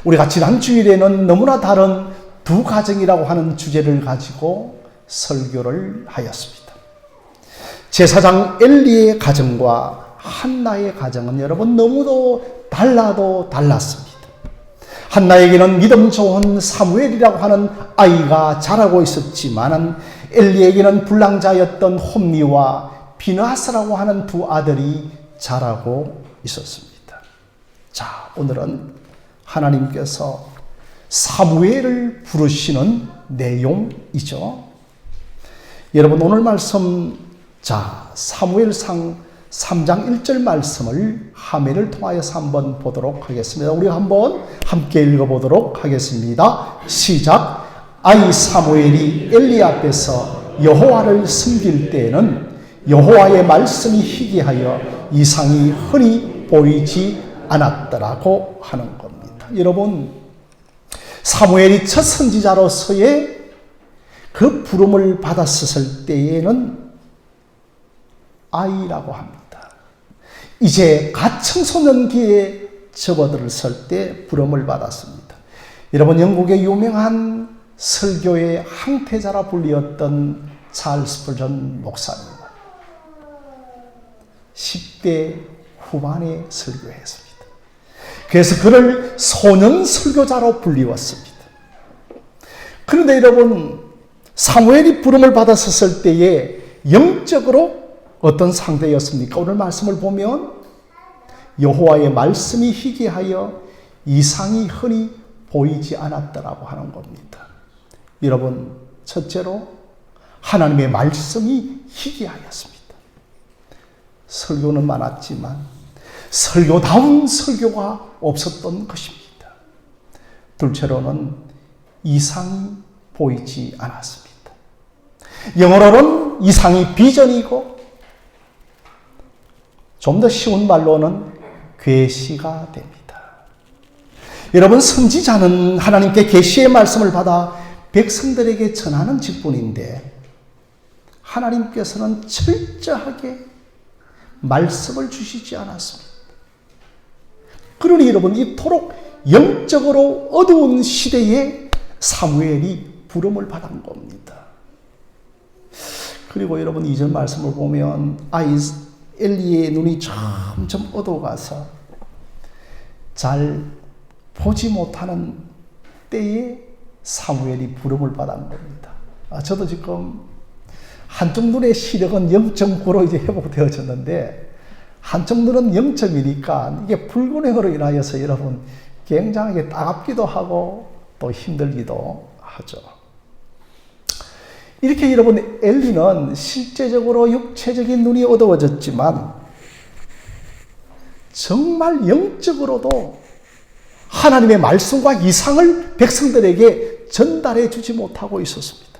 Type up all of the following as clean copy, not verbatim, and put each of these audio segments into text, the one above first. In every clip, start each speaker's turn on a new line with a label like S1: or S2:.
S1: 우리가 지난 주일에는 너무나 다른 두 가정이라고 하는 주제를 가지고 설교를 하였습니다. 제사장 엘리의 가정과 한나의 가정은 여러분 너무도 달라도 달랐습니다. 한나에게는 믿음 좋은 사무엘이라고 하는 아이가 자라고 있었지만 엘리에게는 불량자였던 홈리와 비느하스라고 하는 두 아들이 자라고 있었습니다. 자, 오늘은 하나님께서 사무엘을 부르시는 내용이죠. 여러분 오늘 말씀, 자, 사무엘상 3장 1절 말씀을 화면을 통하여서 한번 보도록 하겠습니다. 우리 한번 함께 읽어보도록 하겠습니다. 시작. 아이 사무엘이 엘리 앞에서 여호와를 섬길 때에는 여호와의 말씀이 희귀하여 이상이 흔히 보이지 않았더라고 하는 겁니다. 여러분, 사무엘이 첫 선지자로서의 그 부름을 받았을 때에는 아이라고 합니다. 이제 갓 청소년기에 접어들었을 때 부름을 받았습니다. 여러분, 영국의 유명한 설교의 항태자라 불리었던 찰스 스펄전 목사님, 10대 후반에 설교했습니다. 그래서 그를 소년 설교자로 불리웠습니다. 그런데 여러분, 사무엘이 부름을 받았을 때에 영적으로 어떤 상태였습니까? 오늘 말씀을 보면 여호와의 말씀이 희귀하여 이상이 흔히 보이지 않았더라고 하는 겁니다. 여러분, 첫째로 하나님의 말씀이 희귀하였습니다. 설교는 많았지만 설교다운 설교가 없었던 것입니다. 둘째로는 이상이 보이지 않았습니다. 영어로는 이상이 비전이고 좀 더 쉬운 말로는 계시가 됩니다. 여러분, 선지자는 하나님께 계시의 말씀을 받아 백성들에게 전하는 직분인데 하나님께서는 철저하게 말씀을 주시지 않았습니다. 그러니 여러분, 이토록 영적으로 어두운 시대에 사무엘이 부름을 받은 겁니다. 그리고 여러분, 2절 말씀을 보면 엘리의 눈이 점점 어두워가서 잘 보지 못하는 때에 사무엘이 부름을 받은 겁니다. 저도 지금 한쪽 눈의 시력은 0.9로 이제 회복되어졌는데 한쪽 눈은 0.2니까 이게 불균형으로 인하여서 여러분 굉장하게 따갑기도 하고 또 힘들기도 하죠. 이렇게 여러분, 엘리는 실제적으로 육체적인 눈이 어두워졌지만 정말 영적으로도 하나님의 말씀과 이상을 백성들에게 전달해 주지 못하고 있었습니다.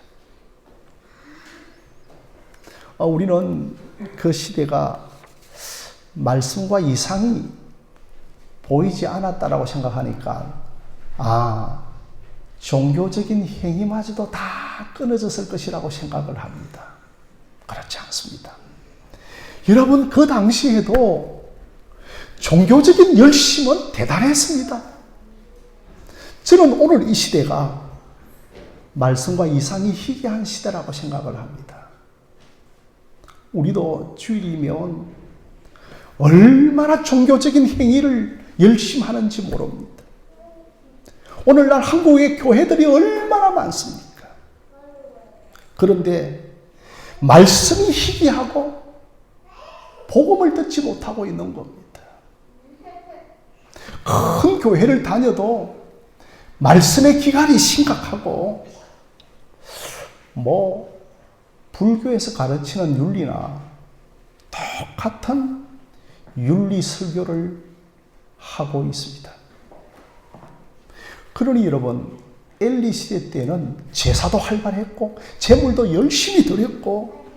S1: 우리는 그 시대가 말씀과 이상이 보이지 않았다라고 생각하니까 종교적인 행위마저도 다 끊어졌을 것이라고 생각을 합니다. 그렇지 않습니다. 여러분, 그 당시에도 종교적인 열심은 대단했습니다. 저는 오늘 이 시대가 말씀과 이상이 희귀한 시대라고 생각을 합니다. 우리도 주일이면 얼마나 종교적인 행위를 열심히 하는지 모릅니다. 오늘날 한국의 교회들이 얼마나 많습니까? 그런데 말씀이 희귀하고 복음을 듣지 못하고 있는 겁니다. 큰 교회를 다녀도 말씀의 기간이 심각하고 불교에서 가르치는 윤리나 똑같은 윤리 설교를 하고 있습니다. 그러니 여러분, 엘리 시대 때는 제사도 활발했고 제물도 열심히 드렸고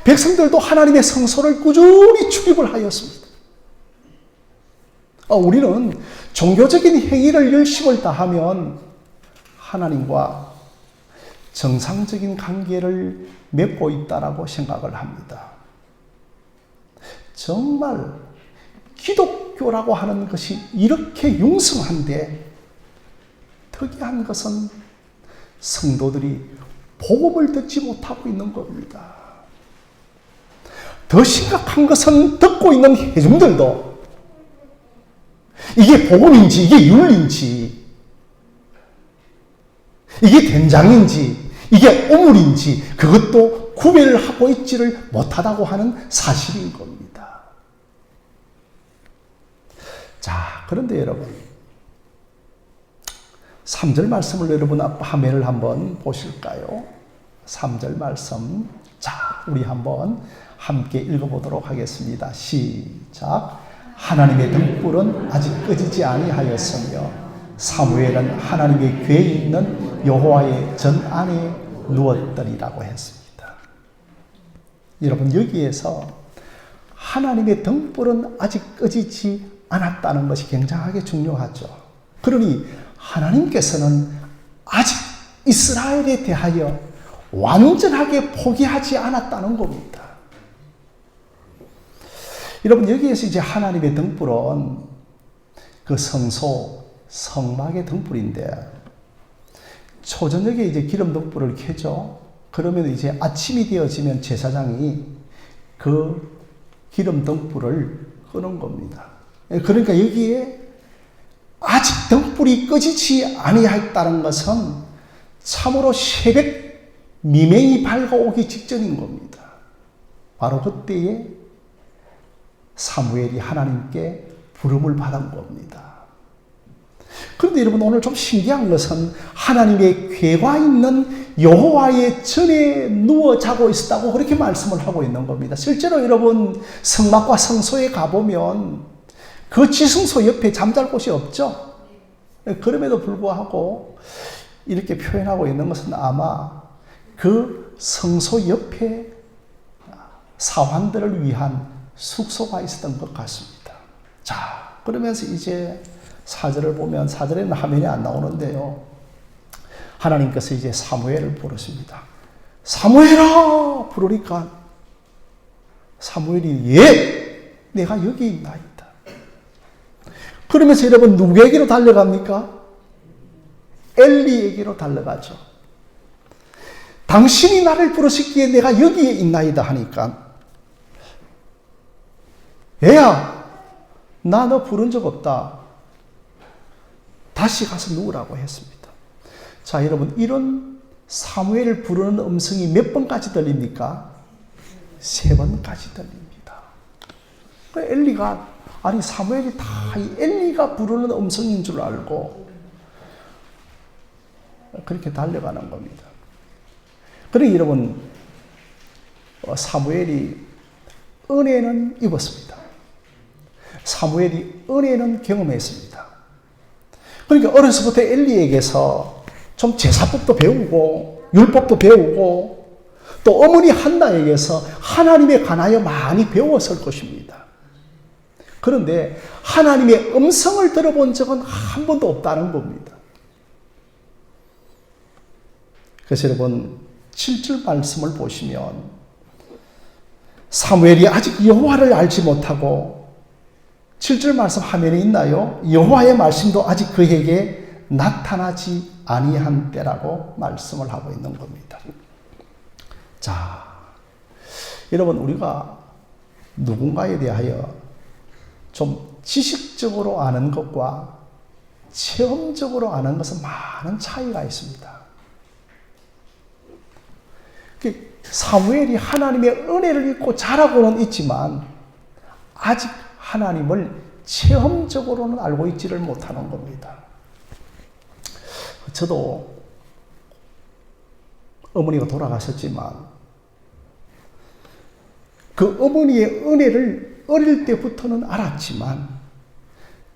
S1: 백성들도 하나님의 성소를 꾸준히 출입을 하였습니다. 우리는 종교적인 행위를 열심을 다하면 하나님과 정상적인 관계를 맺고 있다라고 생각을 합니다. 정말 기독교라고 하는 것이 이렇게 융성한데 특이한 것은 성도들이 복음을 듣지 못하고 있는 겁니다. 더 심각한 것은 듣고 있는 회중들도 이게 복음인지 이게 윤리인지 이게 된장인지 이게 오물인지 그것도 구별을 하고 있지를 못하다고 하는 사실인 겁니다. 자, 그런데 여러분 3절 말씀을 여러분 화면을 한번 보실까요? 3절 말씀. 자, 우리 한번 함께 읽어보도록 하겠습니다. 시작. 하나님의 등불은 아직 꺼지지 아니하였으며 사무엘은 하나님의 궤에 있는 여호와의 전 안에 누웠더니라고 했습니다. 여러분 여기에서 하나님의 등불은 아직 꺼지지 않았다는 것이 굉장하게 중요하죠. 그러니 하나님께서는 아직 이스라엘에 대하여 완전하게 포기하지 않았다는 겁니다. 여러분 여기에서 이제 하나님의 등불은 그 성소 성막의 등불인데 초저녁에 이제 기름 등불을 켜죠. 그러면 이제 아침이 되어지면 제사장이 그 기름 등불을 끄는 겁니다. 그러니까 여기에 아직 등불이 꺼지지 아니하였다는 것은 참으로 새벽 미명이 밝아오기 직전인 겁니다. 바로 그때에 사무엘이 하나님께 부름을 받은 겁니다. 그런데 여러분 오늘 좀 신기한 것은 하나님의 궤가 있는 여호와의 전에 누워 자고 있었다고 그렇게 말씀을 하고 있는 겁니다. 실제로 여러분 성막과 성소에 가보면 그 지성소 옆에 잠잘 곳이 없죠. 그럼에도 불구하고 이렇게 표현하고 있는 것은 아마 그 성소 옆에 사환들을 위한 숙소가 있었던 것 같습니다. 자, 그러면서 이제 4절을 보면 4절에는 화면이 안 나오는데요. 하나님께서 이제 사무엘을 부르십니다. 사무엘아! 부르니까 사무엘이 예! 내가 여기 있나이다. 그러면서 여러분 누구에게로 달려갑니까? 엘리에게로 달려가죠. 당신이 나를 부르셨기에 내가 여기에 있나이다 하니까 얘야, 나 너 부른 적 없다. 다시 가서 누우라고 했습니다. 자, 여러분 이런 사무엘을 부르는 음성이 몇 번까지 들립니까? 3번까지 들립니다. 엘리가 아니 사무엘이 다 이 엘리가 부르는 음성인 줄 알고 그렇게 달려가는 겁니다. 그러니 여러분 사무엘이 은혜는 입었습니다. 사무엘이 은혜는 경험했습니다. 그러니까 어려서부터 엘리에게서 좀 제사법도 배우고 율법도 배우고 또 어머니 한나에게서 하나님에 관하여 많이 배웠을 것입니다. 그런데 하나님의 음성을 들어본 적은 한 번도 없다는 겁니다. 그래서 여러분 7절 말씀을 보시면 사무엘이 아직 여호와를 알지 못하고 7절 말씀 화면에 있나요? 여호와의 말씀도 아직 그에게 나타나지 아니한 때라고 말씀을 하고 있는 겁니다. 자, 여러분 우리가 누군가에 대하여 좀 지식적으로 아는 것과 체험적으로 아는 것은 많은 차이가 있습니다. 사무엘이 하나님의 은혜를 입고 자라고는 있지만 아직 하나님을 체험적으로는 알고 있지를 못하는 겁니다. 저도 어머니가 돌아가셨지만 그 어머니의 은혜를 어릴 때부터는 알았지만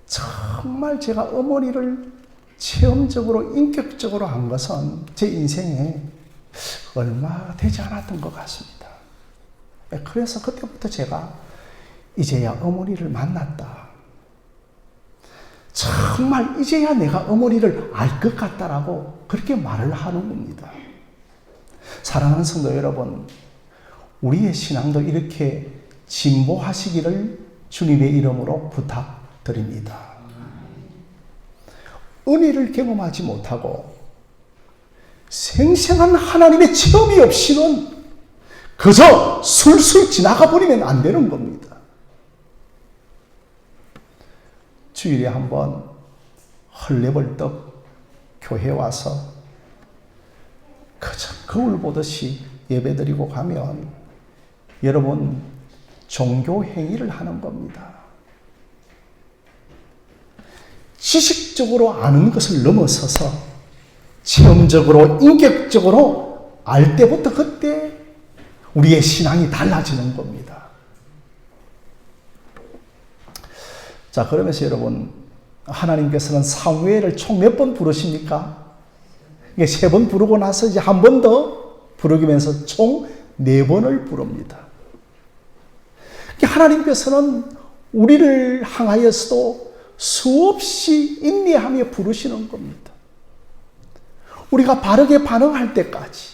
S1: 정말 제가 어머니를 체험적으로 인격적으로 한 것은 제 인생에 얼마 되지 않았던 것 같습니다. 그래서 그때부터 제가 이제야 어머니를 만났다. 정말 이제야 내가 어머니를 알 것 같다라고 그렇게 말을 하는 겁니다. 사랑하는 성도 여러분, 우리의 신앙도 이렇게 진보하시기를 주님의 이름으로 부탁드립니다. 은혜를 경험하지 못하고 생생한 하나님의 체험이 없이는 그저 술술 지나가 버리면 안 되는 겁니다. 주일에 한번 헐레벌떡 교회 와서 그저 거울 보듯이 예배드리고 가면 여러분 종교 행위를 하는 겁니다. 지식적으로 아는 것을 넘어서서 체험적으로 인격적으로 알 때부터 그때 우리의 신앙이 달라지는 겁니다. 자, 그러면서 여러분 하나님께서는 사무엘을 총 몇 번 부르십니까? 3번 부르고 나서 이제 한 번 더 부르면서 총 4번을 부릅니다. 하나님께서는 우리를 향하여서도 수없이 인내하며 부르시는 겁니다. 우리가 바르게 반응할 때까지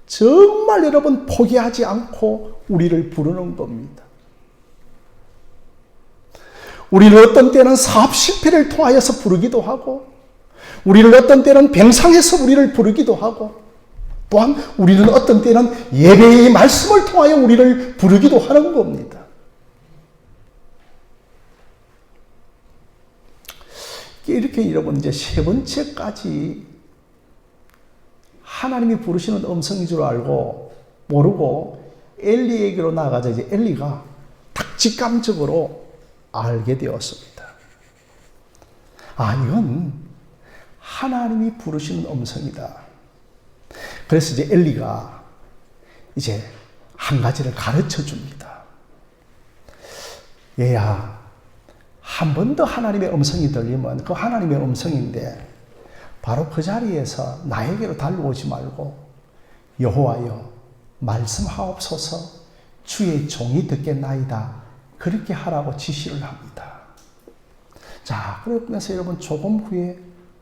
S1: 정말 여러분 포기하지 않고 우리를 부르는 겁니다. 우리를 어떤 때는 사업 실패를 통하여서 부르기도 하고, 우리를 어떤 때는 병상에서 우리를 부르기도 하고, 또한 우리는 어떤 때는 예배의 말씀을 통하여 우리를 부르기도 하는 겁니다. 이렇게 여러분 이제 3번째까지 하나님이 부르시는 음성인 줄 알고 모르고 엘리에게로 나가자 이제 엘리가 딱 직감적으로 알게 되었습니다. 아, 이건 하나님이 부르시는 음성이다. 그래서 이제 엘리가 이제 한 가지를 가르쳐 줍니다. 얘야, 한 번 더 하나님의 음성이 들리면 그 하나님의 음성인데 바로 그 자리에서 나에게로 달려오지 말고 여호와여 말씀하옵소서 주의 종이 듣겠나이다. 그렇게 하라고 지시를 합니다. 자, 그러면서 여러분 조금 후에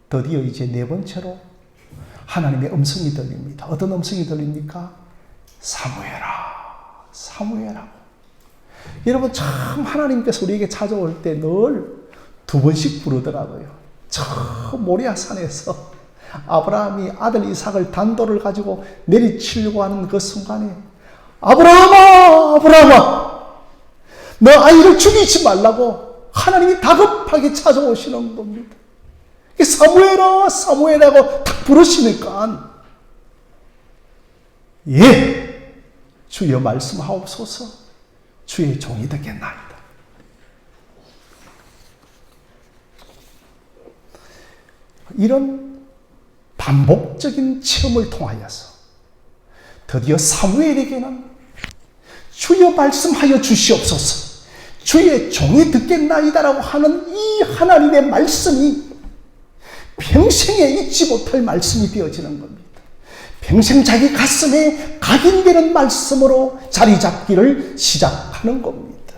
S1: 드디어 이제 4번째로 하나님의 음성이 들립니다. 어떤 음성이 들립니까? 사무엘아, 사무엘아. 여러분 참 하나님께서 우리에게 찾아올 때 늘 2번씩 부르더라고요. 저 모리아산에서 아브라함이 아들 이삭을 단도를 가지고 내리치려고 하는 그 순간에 아브라함아, 아브라함아, 너 아이를 죽이지 말라고 하나님이 다급하게 찾아오시는 겁니다. 사무엘아, 사무엘하고 딱 부르시니까 예, 주여 말씀하옵소서 주의 종이 듣겠나이다. 이런 반복적인 체험을 통하여서 드디어 사무엘에게는 주여 말씀하여 주시옵소서 주의 종이 듣겠나이다라고 하는 이 하나님의 말씀이 평생에 잊지 못할 말씀이 되어지는 겁니다. 평생 자기 가슴에 각인되는 말씀으로 자리 잡기를 시작하는 겁니다.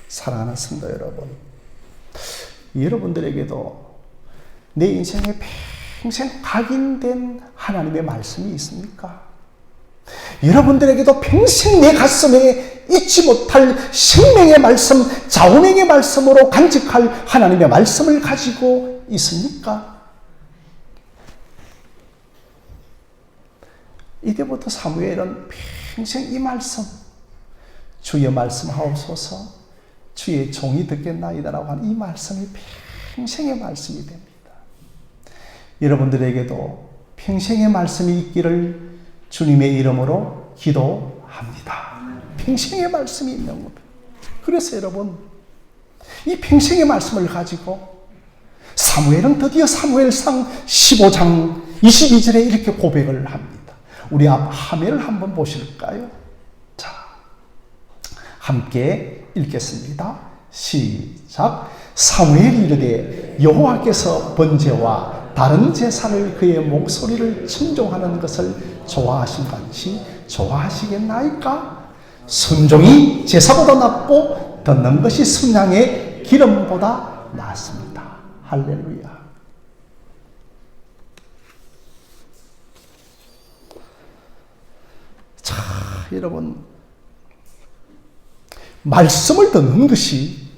S1: 사랑하는 성도 여러분, 여러분들에게도 내 인생에 평생 각인된 하나님의 말씀이 있습니까? 여러분들에게도 평생 내 가슴에 잊지 못할 생명의 말씀, 자원행의 말씀으로 간직할 하나님의 말씀을 가지고 있습니까? 이때부터 사무엘은 평생 이 말씀, 주의 말씀하옵소서 주의 종이 듣겠나이다라고 하는 이 말씀이 평생의 말씀이 됩니다. 여러분들에게도 평생의 말씀이 있기를 주님의 이름으로 기도합니다. 평생의 말씀이 있는 겁니다. 그래서 여러분, 이 평생의 말씀을 가지고 사무엘은 드디어 사무엘상 15장 22절에 이렇게 고백을 합니다. 우리 앞 화면을 한번 보실까요? 자, 함께 읽겠습니다. 시작. 사무엘이 이르되 여호와께서 번제와 다른 제사를 그의 목소리를 청종하는 것을 좋아하신간지 좋아하시겠나이까? 순종이 제사보다 낫고 듣는 것이 순양의 기름보다 낫습니다. 할렐루야. 자, 여러분, 말씀을 듣는 것이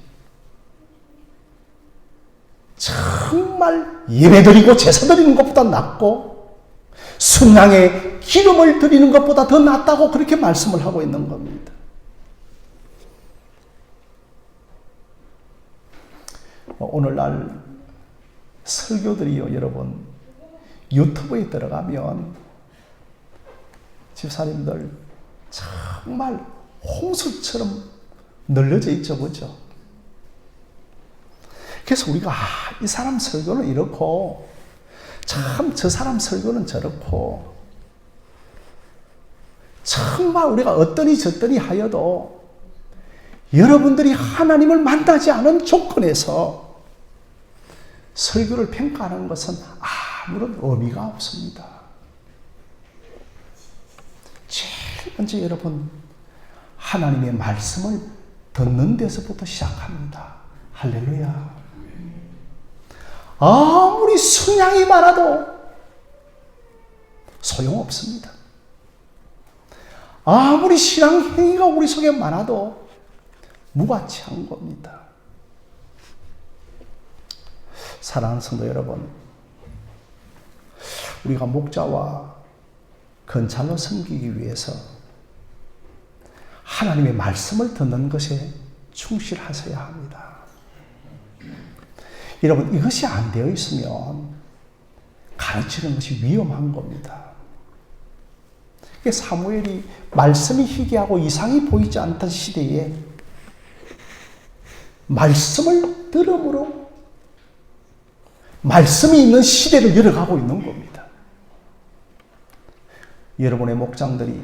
S1: 정말 정말 예배드리고 제사 드리는 것보다 낫고 순양의 기름을 드리는 것보다 더 낫다고 그렇게 말씀을 하고 있는 겁니다. 오늘날 설교들이요, 여러분, 유튜브에 들어가면 집사님들 정말 홍수처럼 널려져 있죠, 그죠? 그래서 우리가 이 사람 설교는 이렇고 참 저 사람 설교는 저렇고 정말 우리가 어떠니 저떠니 하여도 여러분들이 하나님을 만나지 않은 조건에서 설교를 평가하는 것은 아무런 의미가 없습니다. 제일 먼저 여러분 하나님의 말씀을 듣는 데서부터 시작합니다. 할렐루야. 아무리 순양이 많아도 소용없습니다. 아무리 신앙 행위가 우리 속에 많아도 무가치한 겁니다. 사랑하는 성도 여러분, 우리가 목자와 건찰로 섬기기 위해서 하나님의 말씀을 듣는 것에 충실하셔야 합니다. 여러분, 이것이 안 되어 있으면 가르치는 것이 위험한 겁니다. 사무엘이 말씀이 희귀하고 이상이 보이지 않던 시대에 말씀을 들음으로 말씀이 있는 시대를 열어가고 있는 겁니다. 여러분의 목장들이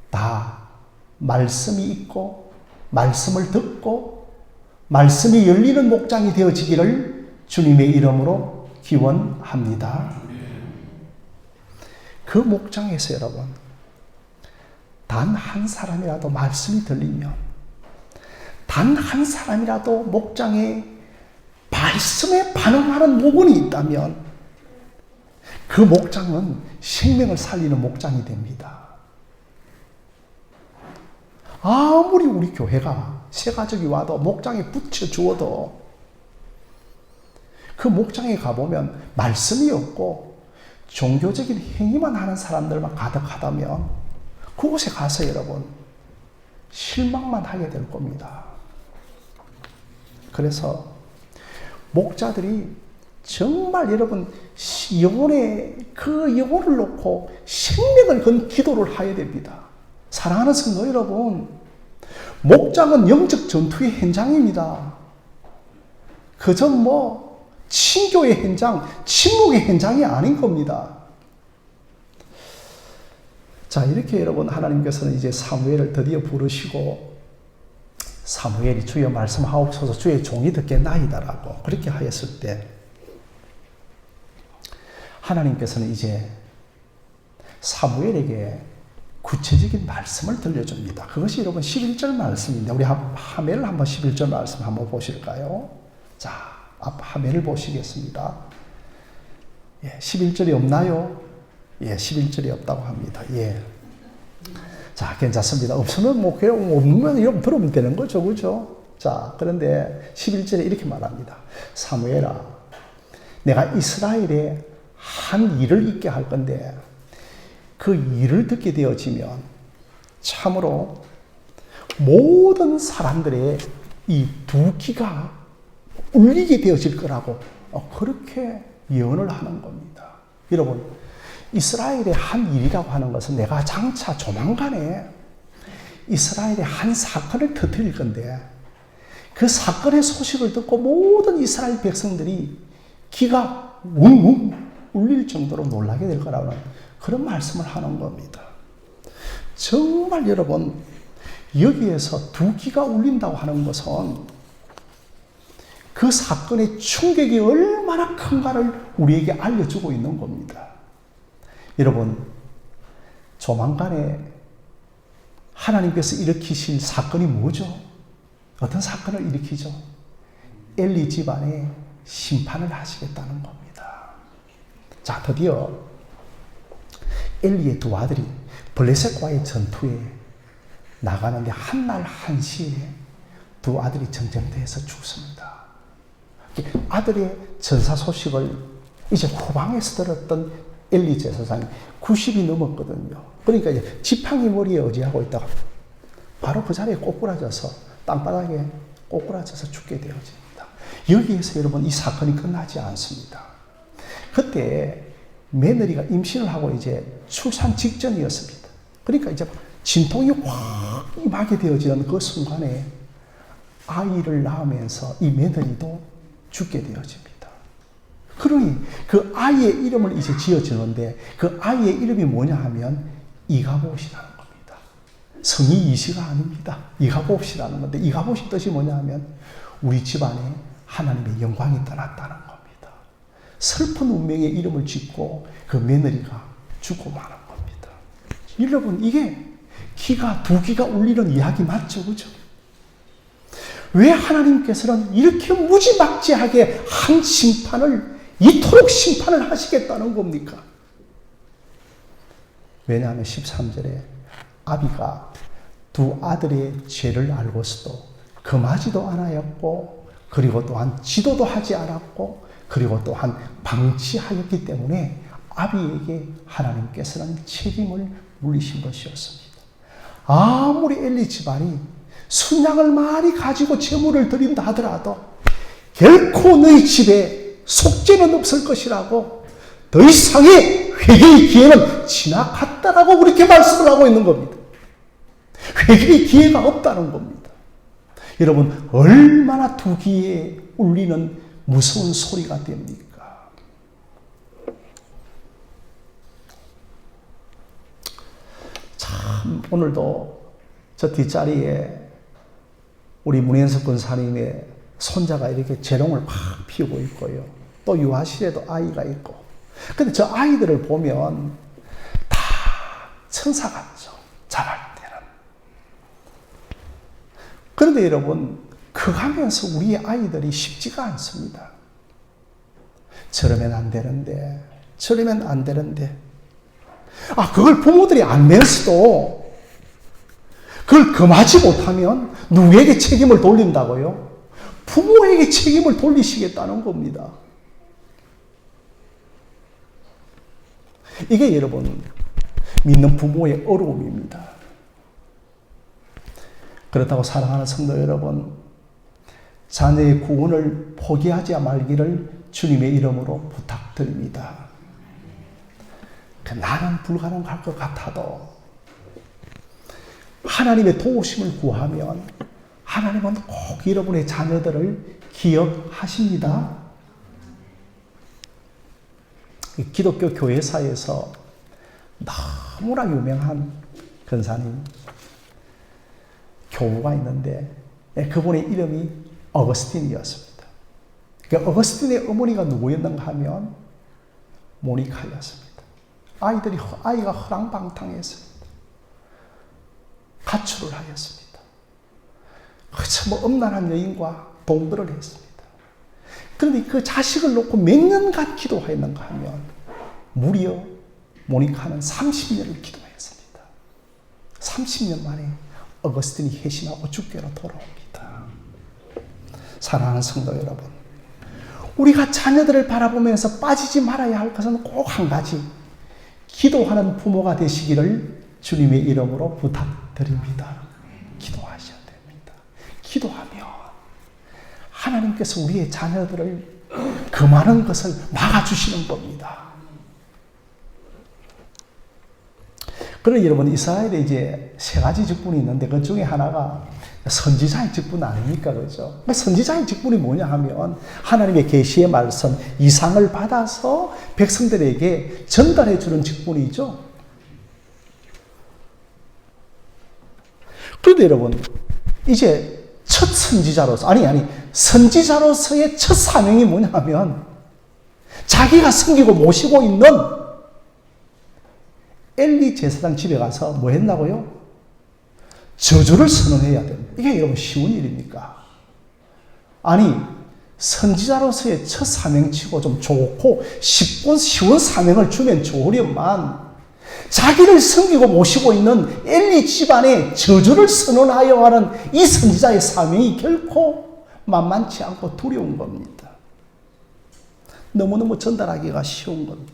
S1: 다 말씀이 있고 말씀을 듣고 말씀이 열리는 목장이 되어지기를 주님의 이름으로 기원합니다. 그 목장에서 여러분 단 한 사람이라도 말씀이 들리면 단 한 사람이라도 목장에 말씀에 반응하는 목원이 있다면 그 목장은 생명을 살리는 목장이 됩니다. 아무리 우리 교회가 새 가족이 와도 목장에 붙여주어도 그 목장에 가보면 말씀이 없고 종교적인 행위만 하는 사람들만 가득하다면 그곳에 가서 여러분 실망만 하게 될 겁니다. 그래서 목자들이 정말 여러분 그 영혼을 놓고 생명을 건 기도를 해야 됩니다. 사랑하는 성도 여러분, 목장은 영적 전투의 현장입니다. 그저 친교의 현장, 침묵의 현장이 아닌 겁니다. 자, 이렇게 여러분 하나님께서는 이제 사무엘을 드디어 부르시고 사무엘이 주여 말씀하옵소서 주의 종이 듣겠나이다라고 그렇게 하였을 때 하나님께서는 이제 사무엘에게 구체적인 말씀을 들려줍니다. 그것이 여러분 11절 말씀인데 우리 하멜을 한번 11절 말씀 한번 보실까요? 자, 화면을 보시겠습니다. 11절이 없나요? 11절이 없다고 합니다. 자, 괜찮습니다. 없으면 그냥 없는 이름 들으면 되는 거죠. 그죠? 자, 그런데 11절에 이렇게 말합니다. 사무엘아, 내가 이스라엘에 한 일을 있게 할 건데 그 일을 듣게 되어지면 참으로 모든 사람들의 이 두 귀가 울리게 되어질 거라고 그렇게 예언을 하는 겁니다. 여러분, 이스라엘의 한 일이라고 하는 것은 내가 장차 조만간에 이스라엘의 한 사건을 터뜨릴 건데 그 사건의 소식을 듣고 모든 이스라엘 백성들이 귀가 웅웅 울릴 정도로 놀라게 될 거라는 그런 말씀을 하는 겁니다. 정말 여러분, 여기에서 두 귀가 울린다고 하는 것은 그 사건의 충격이 얼마나 큰가를 우리에게 알려주고 있는 겁니다. 여러분, 조만간에 하나님께서 일으키실 사건이 뭐죠? 어떤 사건을 일으키죠? 엘리 집안에 심판을 하시겠다는 겁니다. 자, 드디어 엘리의 두 아들이 블레셋과의 전투에 나가는데 한날 한시에 두 아들이 전쟁터에서 죽습니다. 아들의 전사 소식을 이제 후방에서 들었던 엘리 제사장이 90이 넘었거든요. 그러니까 이제 지팡이 머리에 의지하고 있다가 바로 그 자리에 꼬꾸라져서 땅바닥에 꼬꾸라져서 죽게 되어집니다. 여기에서 여러분 이 사건이 끝나지 않습니다. 그때 며느리가 임신을 하고 이제 출산 직전이었습니다. 그러니까 이제 진통이 확 임하게 되어지는 그 순간에 아이를 낳으면서 이 며느리도 죽게 되어집니다. 그러니 그 아이의 이름을 이제 지어주는데 그 아이의 이름이 뭐냐 하면 이가봇이라는 겁니다. 성이 이시가 아닙니다. 이가봇이라는 건데 이가봇의 뜻이 뭐냐 하면 우리 집안에 하나님의 영광이 떠났다는 겁니다. 슬픈 운명의 이름을 짓고 그 며느리가 죽고 마는 겁니다. 여러분 이게 기가 두 기가 울리는 이야기 맞죠? 그죠? 왜 하나님께서는 이렇게 무지막지하게 한 심판을 이토록 심판을 하시겠다는 겁니까? 왜냐하면 13절에 아비가 두 아들의 죄를 알고서도 금하지도 않았고 그리고 또한 지도도 하지 않았고 그리고 또한 방치하였기 때문에 아비에게 하나님께서는 책임을 물리신 것이었습니다. 아무리 엘리 집안이 순양을 많이 가지고 제물을 드린다 하더라도 결코 너희 집에 속죄는 없을 것이라고 더 이상의 회개의 기회는 지나갔다라고 그렇게 말씀을 하고 있는 겁니다. 회개의 기회가 없다는 겁니다. 여러분 얼마나 두 귀에 울리는 무서운 소리가 됩니까? 참 오늘도 저 뒷자리에 우리 문현석 권사님의 손자가 이렇게 재롱을 막 피우고 있고요. 또 유아실에도 아이가 있고. 근데 저 아이들을 보면 다 천사 같죠. 자랄 때는. 그런데 여러분, 커가면서 우리의 아이들이 쉽지가 않습니다. 저러면 안 되는데, 저러면 안 되는데. 그걸 부모들이 알면서도 그걸 금하지 못하면 누구에게 책임을 돌린다고요? 부모에게 책임을 돌리시겠다는 겁니다. 이게 여러분 믿는 부모의 어려움입니다. 그렇다고 사랑하는 성도 여러분, 자녀의 구원을 포기하지 말기를 주님의 이름으로 부탁드립니다. 나는 불가능할 것 같아도 하나님의 도우심을 구하면 하나님은 꼭 여러분의 자녀들을 기억하십니다. 기독교 교회사에서 너무나 유명한 권사님, 교우가 있는데 그분의 이름이 어거스틴이었습니다. 어거스틴의 어머니가 누구였는가 하면 모니카였습니다. 아이가 허랑방탕했습니다. 가출을 하였습니다. 참 엄난한 여인과 동거를 했습니다. 그런데 그 자식을 놓고 몇 년간 기도했는가 하면 무려 모니카는 30년을 기도했습니다. 30년 만에 어거스틴이 회심하고 주께로 돌아옵니다. 사랑하는 성도 여러분, 우리가 자녀들을 바라보면서 빠지지 말아야 할 것은 꼭 한 가지, 기도하는 부모가 되시기를 주님의 이름으로 부탁드립니다. 기도하셔야 됩니다. 기도하면 하나님께서 우리의 자녀들을 그 많은 것을 막아주시는 겁니다. 그런데 여러분, 이스라엘에 이제 세 가지 직분이 있는데 그 중에 하나가 선지자의 직분 아닙니까? 그죠? 선지자의 직분이 뭐냐 하면 하나님의 계시의 말씀, 이상을 받아서 백성들에게 전달해 주는 직분이죠. 그런데 여러분, 이제 첫 선지자로서, 선지자로서의 첫 사명이 뭐냐 하면 자기가 섬기고 모시고 있는 엘리 제사장 집에 가서 뭐 했나고요? 저주를 선언해야 됩니다. 이게 여러분 쉬운 일입니까? 선지자로서의 첫 사명치고 좀 좋고 쉬운 사명을 주면 좋으련만 자기를 섬기고 모시고 있는 엘리 집안에 저주를 선언하여 하는 이 선지자의 사명이 결코 만만치 않고 두려운 겁니다. 너무너무 전달하기가 쉬운 겁니다.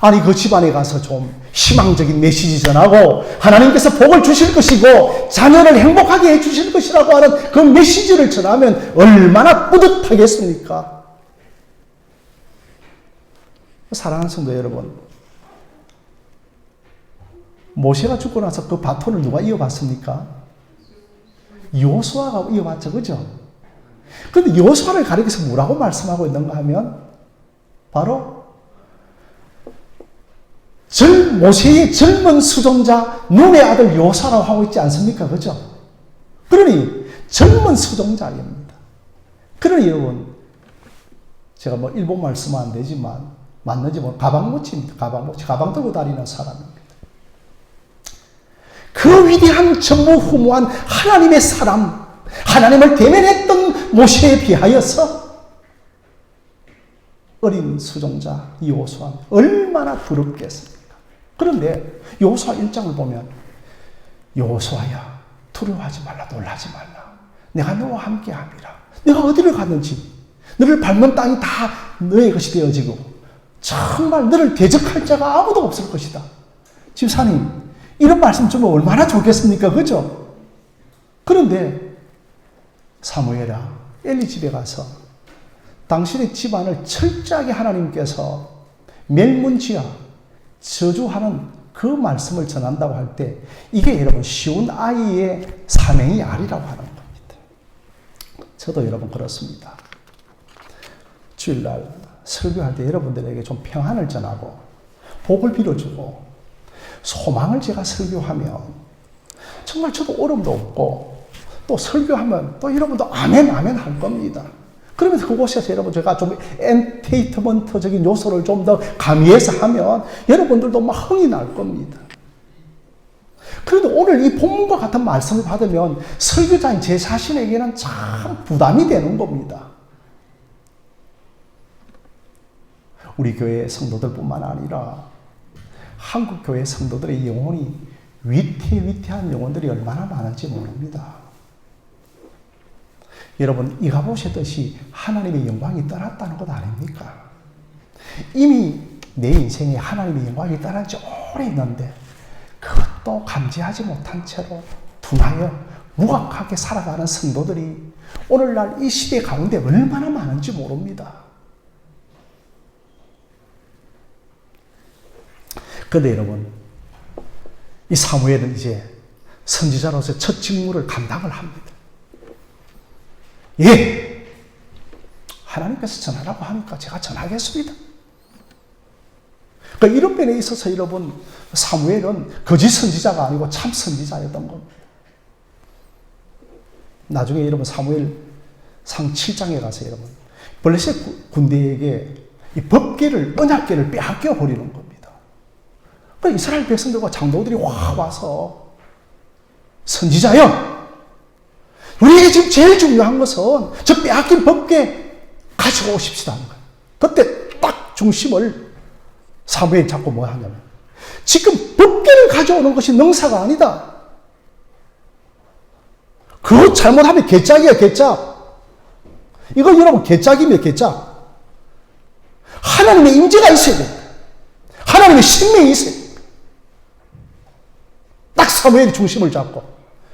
S1: 아니 그 집안에 가서 좀 희망적인 메시지 전하고 하나님께서 복을 주실 것이고 자녀를 행복하게 해주실 것이라고 하는 그 메시지를 전하면 얼마나 뿌듯하겠습니까? 사랑하는 성도 여러분, 모세가 죽고 나서 그 바톤을 누가 이어받습니까? 여호수아가 이어받죠, 그죠? 그런데 여호수아를 가리켜서 뭐라고 말씀하고 있는가 하면 바로 모세의 젊은 수종자 눈의 아들 여호수아라고 하고 있지 않습니까? 그죠? 그러니 젊은 수종자입니다. 그러니 여러분, 제가 뭐 일본 말씀은 안 되지만 맞는지 가방모치입니다. 가방 들고 다니는 사람입니다. 그 위대한 전무후무한 하나님의 사람, 하나님을 대면했던 모세에 비하여서 어린 수종자 여호수아는 얼마나 두렵겠습니까? 그런데 여호수아 1장을 보면 여호수아야 두려워하지 말라, 놀라지 말라. 내가 너와 함께 함이라. 내가 어디를 가든지 너를 밟는 땅이 다 너의 것이 되어지고 정말 너를 대적할 자가 아무도 없을 것이다. 집사님, 이런 말씀 좀 얼마나 좋겠습니까? 그죠? 그런데 사무엘아, 엘리 집에 가서 당신의 집안을 철저하게 하나님께서 멸문지어 저주하는 그 말씀을 전한다고 할 때 이게 여러분 쉬운 아이의 사명이 아니라고 하는 겁니다. 저도 여러분 그렇습니다. 주일날 설교할 때 여러분들에게 좀 평안을 전하고 복을 빌어주고 소망을 제가 설교하면 정말 저도 어려움도 없고 또 설교하면 또 여러분도 아멘 아멘 할 겁니다. 그러면서 그곳에서 여러분 제가 좀 엔테이트먼트적인 요소를 좀 더 가미해서 하면 여러분들도 막 흥이 날 겁니다. 그런데 오늘 이 본문과 같은 말씀을 받으면 설교자인 제 자신에게는 참 부담이 되는 겁니다. 우리 교회 성도들뿐만 아니라 한국 교회 성도들의 영혼이 위태위태한 영혼들이 얼마나 많은지 모릅니다. 여러분, 이가 보셨듯이 하나님의 영광이 떠났다는 것 아닙니까? 이미 내 인생에 하나님의 영광이 떠난 지 오래 있는데 그것도 감지하지 못한 채로 둔하여 무감하게 살아가는 성도들이 오늘날 이 시대 가운데 얼마나 많은지 모릅니다. 그런데 여러분, 이 사무엘은 이제 선지자로서 첫 직무를 감당을 합니다. 예! 하나님께서 전하라고 하니까 제가 전하겠습니다. 그러니까 이런 면에 있어서 여러분, 사무엘은 거짓 선지자가 아니고 참 선지자였던 겁니다. 나중에 여러분 사무엘상 7장에 가서 여러분 블레셋 군대에게 이 법궤를, 언약궤를 빼앗겨 버리는 겁니다. 그러니까 이스라엘 백성들과 장로들이 와서 선지자여! 우리에게 지금 제일 중요한 것은 저 빼앗긴 법궤 가지고 오십시다 하는 거예요. 그때 딱 중심을 사무엘이 잡고 뭐 하냐면 지금 법궤를 가져오는 것이 능사가 아니다. 그거 잘못하면 개짝이야, 개짝. 이거 여러분 개짝이면 개짝. 하나님의 임재가 있어야 돼. 하나님의 신명이 있어야 돼. 딱 사무엘이 중심을 잡고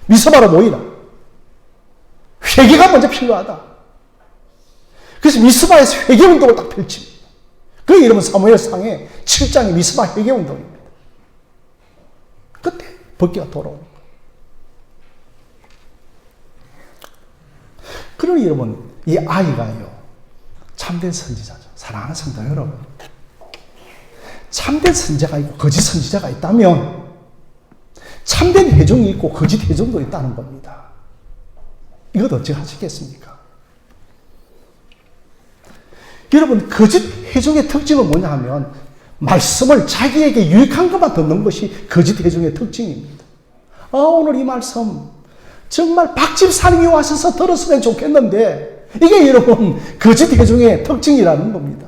S1: 미스바로 모이라. 회개가 먼저 필요하다. 그래서 미스바에서 회개운동을 딱 펼칩니다. 그 이름은 사무엘상의 7장의 미스바 회개운동입니다. 그때 법궤가 돌아오는 거예요. 그러니 여러분, 이 아이가요, 참된 선지자죠. 사랑하는 성도 여러분, 참된 선지자가 있고 거짓 선지자가 있다면 참된 회종이 있고 거짓 회종도 있다는 겁니다. 이것 어찌 하시겠습니까? 여러분, 거짓 회종의 특징은 뭐냐 하면 말씀을 자기에게 유익한 것만 듣는 것이 거짓 회종의 특징입니다. 오늘 이 말씀 정말 박 집사님이 와셔서 들었으면 좋겠는데 이게 여러분 거짓 회종의 특징이라는 겁니다.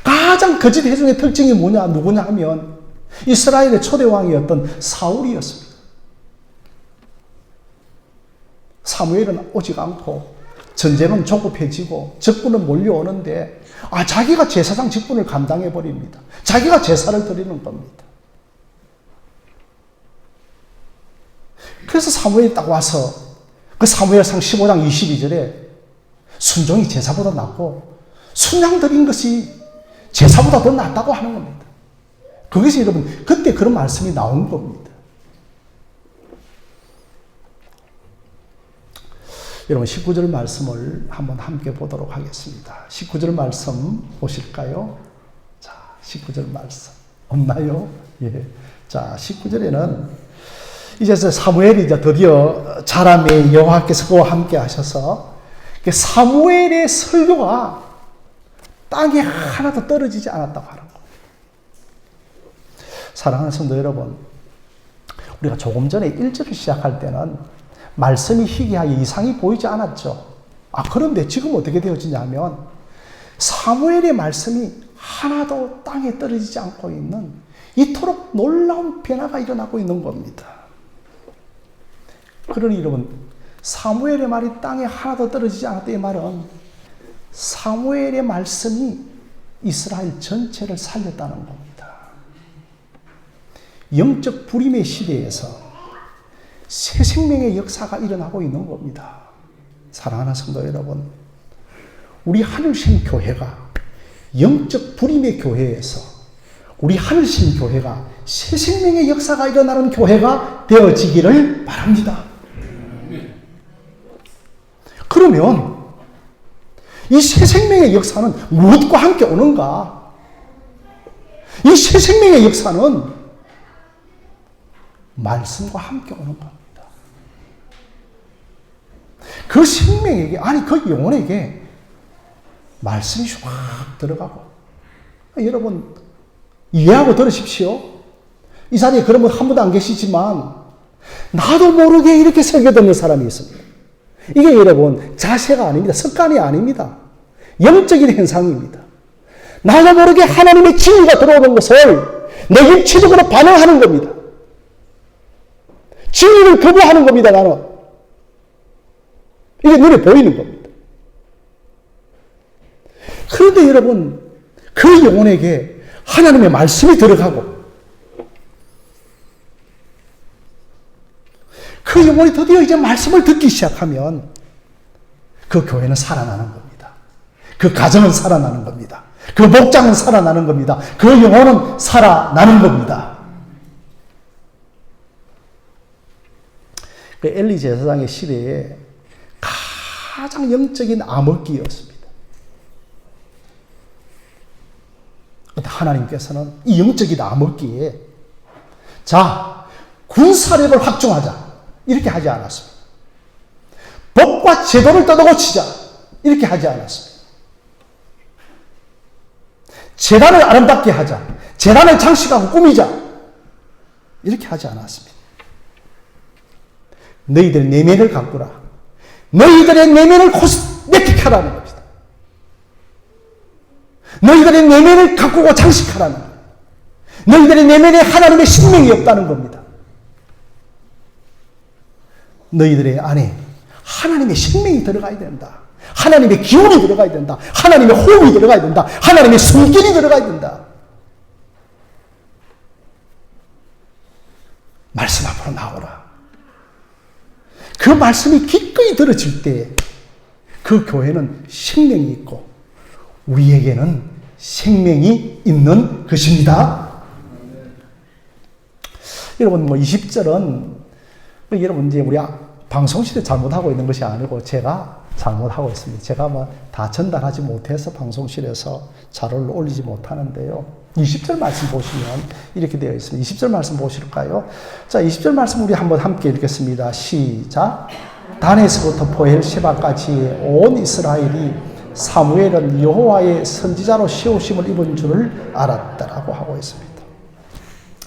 S1: 가장 거짓 회종의 특징이 누구냐 하면 이스라엘의 초대왕이었던 사울이었습니다. 사무엘은 오지 않고 전쟁은 조급해지고 적군은 몰려오는데 자기가 제사장 직분을 감당해 버립니다. 자기가 제사를 드리는 겁니다. 그래서 사무엘이 딱 와서 그 사무엘상 15장 22절에 순종이 제사보다 낫고 순양 드린 것이 제사보다 더 낫다고 하는 겁니다. 그것이 여러분 그때 그런 말씀이 나온 겁니다. 여러분 19절 말씀을 한번 함께 보도록 하겠습니다. 19절 말씀 보실까요? 자, 19절 말씀 없나요? 예. 자, 19절에는 이제 사무엘이 이제 드디어 자람의 여호와께서 그와 함께 하셔서 사무엘의 설교가 땅에 하나도 떨어지지 않았다고 하는 거예요. 사랑하는 성도 여러분, 우리가 조금 전에 1절을 시작할 때는 말씀이 희귀하게 이상이 보이지 않았죠. 그런데 지금 어떻게 되어지냐면 사무엘의 말씀이 하나도 땅에 떨어지지 않고 있는 이토록 놀라운 변화가 일어나고 있는 겁니다. 그러니 여러분, 사무엘의 말이 땅에 하나도 떨어지지 않았다 이 말은 사무엘의 말씀이 이스라엘 전체를 살렸다는 겁니다. 영적 불임의 시대에서 새 생명의 역사가 일어나고 있는 겁니다. 사랑하는 성도 여러분, 우리 하늘신 교회가 영적 불임의 교회에서 우리 하늘신 교회가 새 생명의 역사가 일어나는 교회가 되어지기를 바랍니다. 그러면 이 새 생명의 역사는 무엇과 함께 오는가? 이 새 생명의 역사는 말씀과 함께 오는 겁니다. 그 생명에게, 그 영혼에게 말씀이 쫙 들어가고, 여러분 이해하고 들으십시오. 이 자리에 그러면 한 분도 안 계시지만 나도 모르게 이렇게 설교 듣는 사람이 있습니다. 이게 여러분 자세가 아닙니다. 습관이 아닙니다. 영적인 현상입니다. 나도 모르게 하나님의 진리가 들어오는 것을 내 육체적으로 반응하는 겁니다. 진리를 거부하는 겁니다. 나는. 이게 눈에 보이는 겁니다. 그런데 여러분, 그 영혼에게 하나님의 말씀이 들어가고 그 영혼이 드디어 이제 말씀을 듣기 시작하면 그 교회는 살아나는 겁니다. 그 가정은 살아나는 겁니다. 그 목장은 살아나는 겁니다. 그 영혼은 살아나는 겁니다. 그 엘리 제사장의 시대에 가장 영적인 암흑기였습니다. 하나님께서는 이 영적인 암흑기에 군사력을 확충하자 이렇게 하지 않았습니다. 법과 제도를 뜯어고치자 이렇게 하지 않았습니다. 제단을 아름답게 하자, 제단을 장식하고 꾸미자 이렇게 하지 않았습니다. 너희들의 내면을 가꾸라. 너희들의 내면을 코스메틱 하라는 겁니다. 너희들의 내면을 가꾸고 장식하라는 겁니다. 너희들의 내면에 하나님의 생명이 없다는 겁니다. 너희들의 안에 하나님의 생명이 들어가야 된다. 하나님의 기운이 들어가야 된다. 하나님의 호흡이 들어가야 된다. 하나님의 숨길이 들어가야 된다. 말씀 앞으로 나오라. 그 말씀이 기꺼이 들어질 때 그 교회는 생명이 있고 우리에게는 생명이 있는 것입니다. 여러분 20절은 여러분 이제 우리 방송실에 잘못하고 있는 것이 아니고 제가 잘못하고 있습니다. 제가 다 전달하지 못해서 방송실에서 자료를 올리지 못하는데요. 20절 말씀 보시면 이렇게 되어 있습니다. 20절 말씀 보실까요? 자, 20절 말씀 우리 한번 함께 읽겠습니다. 시작. 단에서부터 보엘세바까지 온 이스라엘이 사무엘은 여호와의 선지자로 세우심을 입은 줄을 알았다라고 하고 있습니다.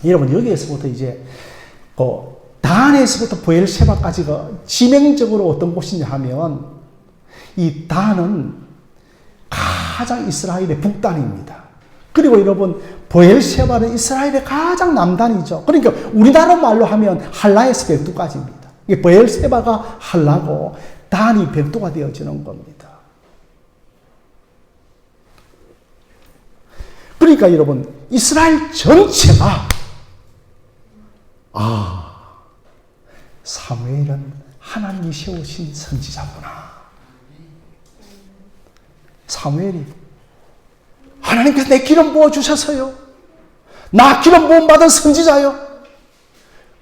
S1: 여러분 여기에서부터 이제 단에서부터 보엘세바까지가 지명적으로 어떤 곳이냐 하면 이 단은 가장 이스라엘의 북단입니다. 그리고 여러분 보엘세바는 이스라엘의 가장 남단이죠. 그러니까 우리나라 말로 하면 할라에서 백두까지입니다. 보엘세바가 할라고 단이 백두가 되어지는 겁니다. 그러니까 여러분, 이스라엘 전체가 사무엘은 하나님이 세우신 선지자구나. 사무엘이 하나님께서 내 기름 부어주셔서요, 나 기름 부음 받은 선지자요,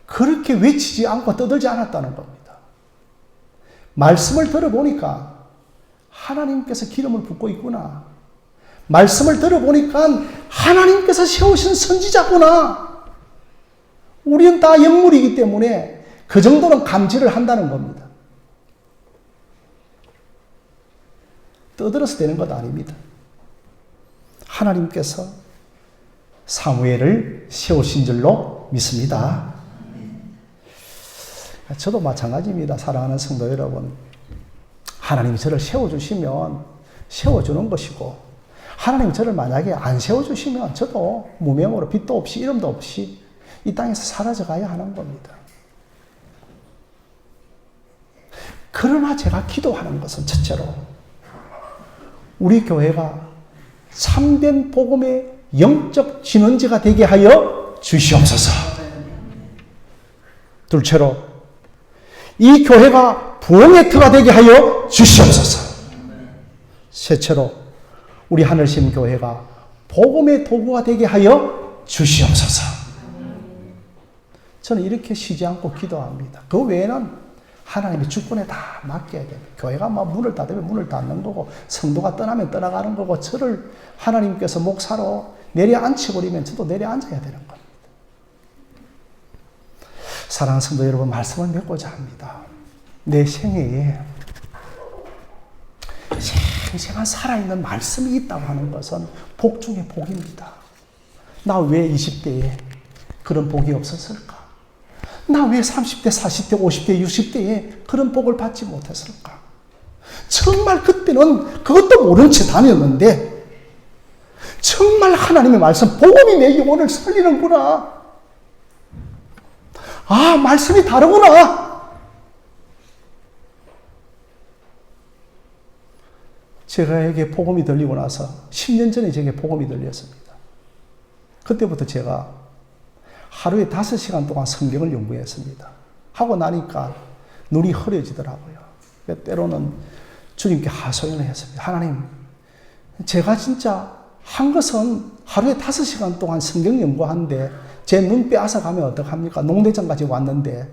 S1: 그렇게 외치지 않고 떠들지 않았다는 겁니다. 말씀을 들어보니까 하나님께서 기름을 붓고 있구나. 말씀을 들어보니까 하나님께서 세우신 선지자구나. 우리는 다 영물이기 때문에 그 정도는 감지를 한다는 겁니다. 떠들어서 되는 것 아닙니다. 하나님께서 사무엘을 세우신 줄로 믿습니다. 저도 마찬가지입니다. 사랑하는 성도 여러분. 하나님이 저를 세워주시면 세워주는 것이고, 하나님이 저를 만약에 안 세워주시면 저도 무명으로 빛도 없이 이름도 없이 이 땅에서 사라져 가야 하는 겁니다. 그러나 제가 기도하는 것은 첫째로 우리 교회가 참된 복음의 영적 진원지가 되게 하여 주시옵소서. 둘째로 이 교회가 부흥의 터가 되게 하여 주시옵소서. 셋째로 우리 하늘심 교회가 복음의 도구가 되게 하여 주시옵소서. 저는 이렇게 쉬지 않고 기도합니다. 그 외에는 하나님의 주권에 다 맡겨야 됩니다. 교회가 막 문을 닫으면 문을 닫는 거고, 성도가 떠나면 떠나가는 거고, 저를 하나님께서 목사로 내려앉혀버리면 저도 내려앉아야 되는 겁니다. 사랑하는 성도 여러분, 말씀을 맺고자 합니다. 내 생애에 생생한 살아있는 말씀이 있다고 하는 것은 복 중에 복입니다. 나 왜 20대에 그런 복이 없었을까? 나 왜 30대, 40대, 50대, 60대에 그런 복을 받지 못했을까? 정말 그때는 그것도 모른 채 다녔는데 정말 하나님의 말씀, 복음이 내 영혼을 살리는구나. 말씀이 다르구나. 제가에게 복음이 들리고 나서 10년 전에 제게 복음이 들렸습니다. 그때부터 제가 하루에 5시간 동안 성경을 연구했습니다. 하고 나니까 눈이 흐려지더라고요. 때로는 주님께 하소연을 했습니다. 하나님, 제가 진짜 한 것은 하루에 5시간 동안 성경 연구하는데 제 눈 빼앗아 가면 어떡합니까? 농대장까지 왔는데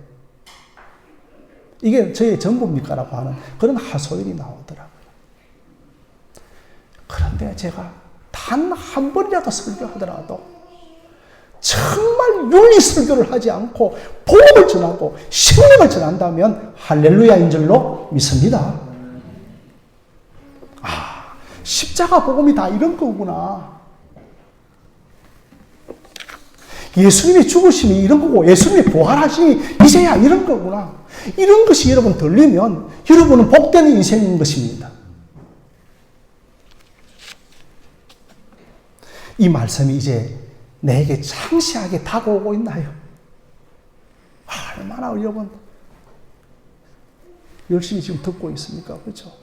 S1: 이게 저의 전부입니까? 라고 하는 그런 하소연이 나오더라고요. 그런데 제가 단 한 번이라도 설교하더라도 정말 윤리 설교를 하지 않고 복음을 전하고 신령을 전한다면 할렐루야인 줄로 믿습니다. 십자가 복음이 다 이런 거구나. 예수님의 죽으심이 이런 거고 예수님의 부활하심이 이제야 이런 거구나. 이런 것이 여러분 들리면 여러분은 복된 인생인 것입니다. 이 말씀이 이제 내게 상시하게 다가오고 있나요? 얼마나 여러분 열심히 지금 듣고 있습니까? 그렇죠?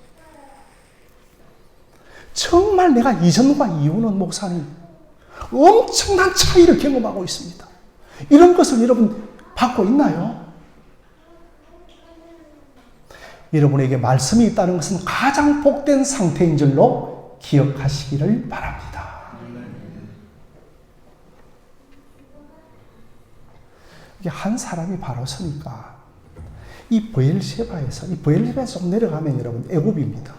S1: 정말 내가 이전과 이후는 목사님 엄청난 차이를 경험하고 있습니다. 이런 것을 여러분 받고 있나요? 여러분에게 말씀이 있다는 것은 가장 복된 상태인 줄로 기억하시기를 바랍니다. 한 사람이 바로 서니까 이 브엘셰바에서 좀 내려가면 여러분 애굽입니다.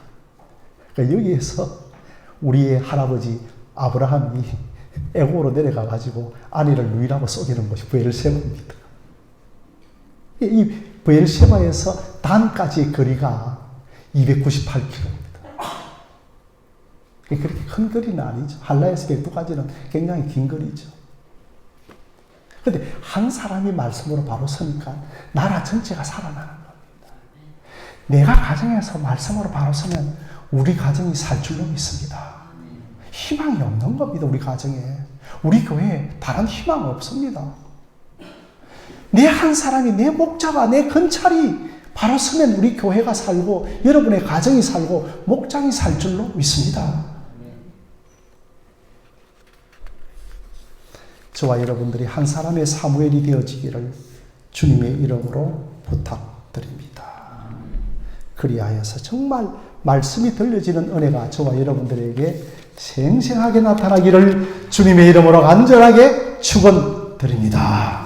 S1: 그러니까 여기에서 우리의 할아버지 아브라함이 애굽으로 내려가 가지고 아내를 누이라고 속이는 것이 브엘셰바입니다. 이 브엘셰바에서 단까지의 거리가 298km입니다. 그렇게 큰 거리는 아니죠. 할라에서 백두까지는 굉장히 긴 거리죠. 그런데 한 사람이 말씀으로 바로 서니까 나라 전체가 살아나는 겁니다. 내가 가정에서 말씀으로 바로 서면 우리 가정이 살 줄로 믿습니다. 희망이 없는 겁니다. 우리 가정에. 우리 교회에 다른 희망 없습니다. 내 한 사람이, 내 목자가, 내 건찰이 바로 서면 우리 교회가 살고 여러분의 가정이 살고 목장이 살 줄로 믿습니다. 저와 여러분들이 한 사람의 사무엘이 되어지기를 주님의 이름으로 부탁드립니다. 그리하여서 정말 말씀이 들려지는 은혜가 저와 여러분들에게 생생하게 나타나기를 주님의 이름으로 간절하게 축원드립니다.